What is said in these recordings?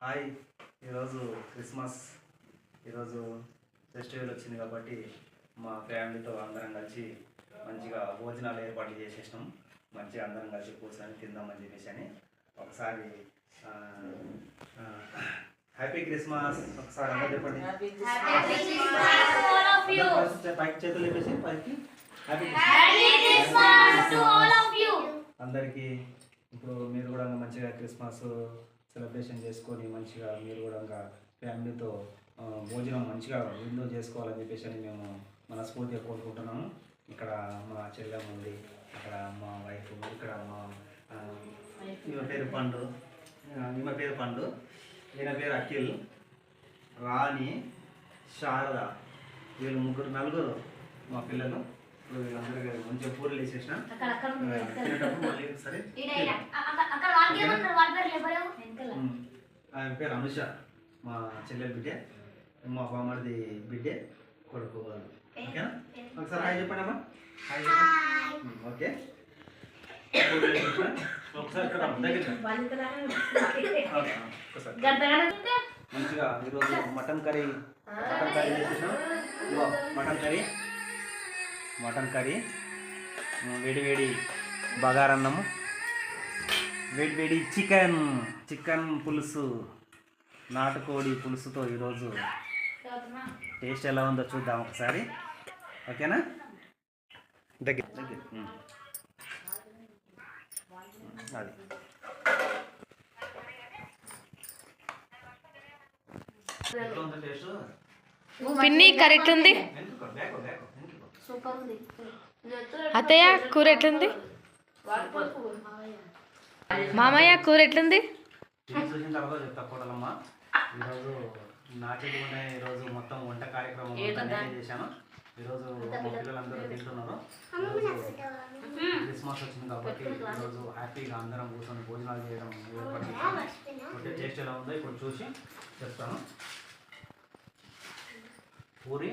Hi, ఈరోజు Christmas, ఈరోజు festival వచ్చింది కాబట్టి మా ఫ్యామిలీతో అందరం కలిసి మంచిగా భోజనాలు ఏర్పాటు చేసేసినాం. మంచిగా అందరం కలిసి కూర్చొని తిందామని చెప్పేసి అని ఒకసారి హ్యాపీ క్రిస్మస్ ఒకసారి అందరూ చెప్పండి. పైకి చేతులు వేసి పైకి అందరికీ. ఇప్పుడు మీరు కూడా మంచిగా క్రిస్మస్ సెలబ్రేషన్ చేసుకొని మంచిగా మీరు కూడా ఫ్యామిలీతో భోజనం మంచిగా విందు చేసుకోవాలని చెప్పేసి అని మేము మనస్ఫూర్తిగా కోరుకుంటున్నాము. ఇక్కడ మా చెల్లెమ్మ ఉంది, అక్కడ మా వైఫ్, ఇక్కడ మా ఈమె పేరు పండు, ఈయన పేరు అఖిల్, రాణి, శారద, వీళ్ళు నలుగురు మా పిల్లలు. వీళ్ళందరికీ మంచిగా పూరలు వేసేసిన మళ్ళీ సరే. ఆయన పేరు అనుష, మా చెల్లెలు బిడ్డే, మా బామ్మడిది బిడ్డే, కొడుకు వాళ్ళు. ఓకేనా? ఒకసారి హాయ్ చెప్పండి అమ్మా. హాయ్ చెప్పండి. ఓకే, ఒకసారి మంచిగా ఈరోజు మటన్ కర్రీ చేసేసాం. మటన్ కర్రీ, వేడి బగారన్నము, వేడి చికెన్ పులుసు, నాటుకోడి పులుసుతో ఈరోజు టేస్ట్ ఎలా ఉందో చూద్దాం ఒకసారి. ఓకేనా? దగ్గర అది పిన్ని కర్రీ ఎట్లుంది? అత్తయ్య కూర ఎట్లుంది? మామయ్య కూర ఎట్లుంది? చూసిన తర్వాత చెప్తా కూడలమ్మా. ఈరోజు నాట్యం ఈరోజు మొత్తం వంట కార్యక్రమం చేశాను. ఈరోజు మా పిల్లలందరూ తింటున్నారు. క్రిస్మస్ వచ్చింది కాబట్టి ఈరోజు హ్యాపీగా అందరం కూర్చొని భోజనాలు చేయడం ఏర్పాటు చేశాను. టేస్ట్ ఎలా ఉందో ఇప్పుడు చూసి చెప్తాను. పూరి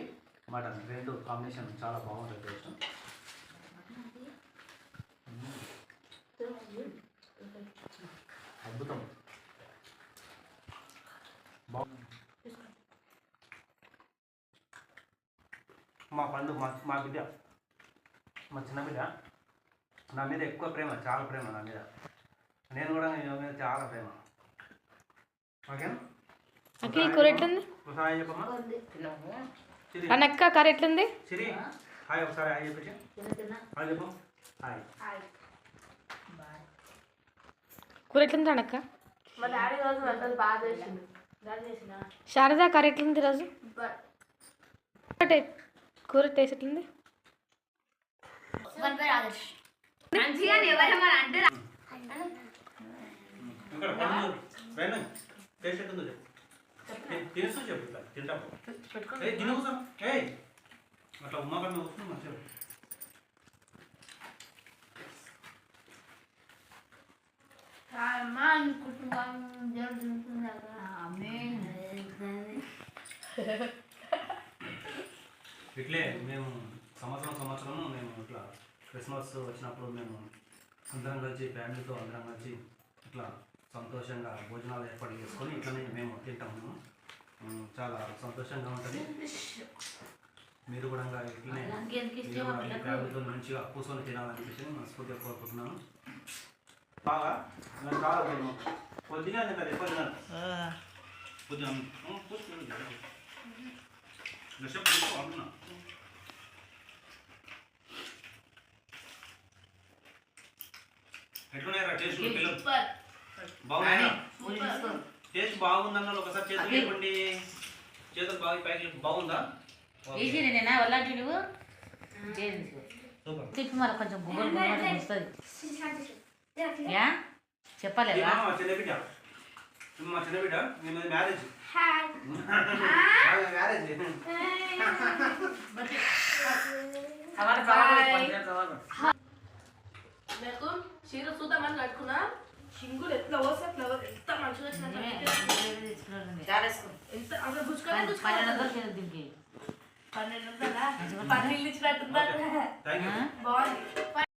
మటన్ రెండు కాంబినేషన్ చాలా బాగుంటుంది టేస్ట్. అద్భుతం, మా పండు, మా బిడ్డ, మా చిన్న బిడ్డ నా మీద ఎక్కువ ప్రేమ, చాలా ప్రేమ నా మీద. నేను కూడా నా మీద చాలా ప్రేమ. ఓకేనా? కూర ఎట్లుంది? హాయ్ చెప్పమ్మా. అనక్క కర్రీ ఎట్లుంది? సిరి హాయ్ ఒకసారి హాయ్ చెప్పి హాయ్ చెప్పు. హాయ్. కూర ఎట్లుంది అనక్క? శారదా కర్రీ ఎట్లుంది రోజు? కూర టేస్ట్ ఎట్లుంది? అట్లా ఉమ్మా కన్నా వస్తుంది మంచిగా. ఇట్లే మేము సంవత్సరం మేము ఇట్లా క్రిస్మస్ వచ్చినప్పుడు మేము అందరం కలిసి ఫ్యామిలీతో అందరం కలిసి ఇట్లా సంతోషంగా భోజనాలు ఏర్పాటు చేసుకొని ఇట్లనే మేము తింటాము. చాలా సంతోషంగా ఉంటుంది. మీరు కూడా ఇట్లనే ఫ్యామిలీతో మంచిగా కూర్చొని తినాలని చెప్పేసి మనస్ఫూర్తిగా కోరుకుంటున్నాను. బాగా కొద్దిగా కదా ఎక్కువ కొద్దిగా అంటున్నా. ఎట్లున్నాయరా టేస్ట్? పిల్లలు బాగున్నాయా? టేస్ట్ బాగుందన్న ఒకసారి చేతులు చెప్పండి. చేతులు బాగా పైకి బాగుందా? కొంచెం గుమ్మలు వస్తుంది చెప్పలేదా? మా చిన్న బిడ్డ మేము మ్యారేజ్ నాకు చీర చూద్దామని కట్టుకున్నా. సింగులు ఎట్లా వస్తే ఫ్లవర్ ఎంత మంచిగా వచ్చిన ఎంత అసలు గుచ్చుకోలేదు. 1200 ఇచ్చినట్టున్నారు. బాగుంది.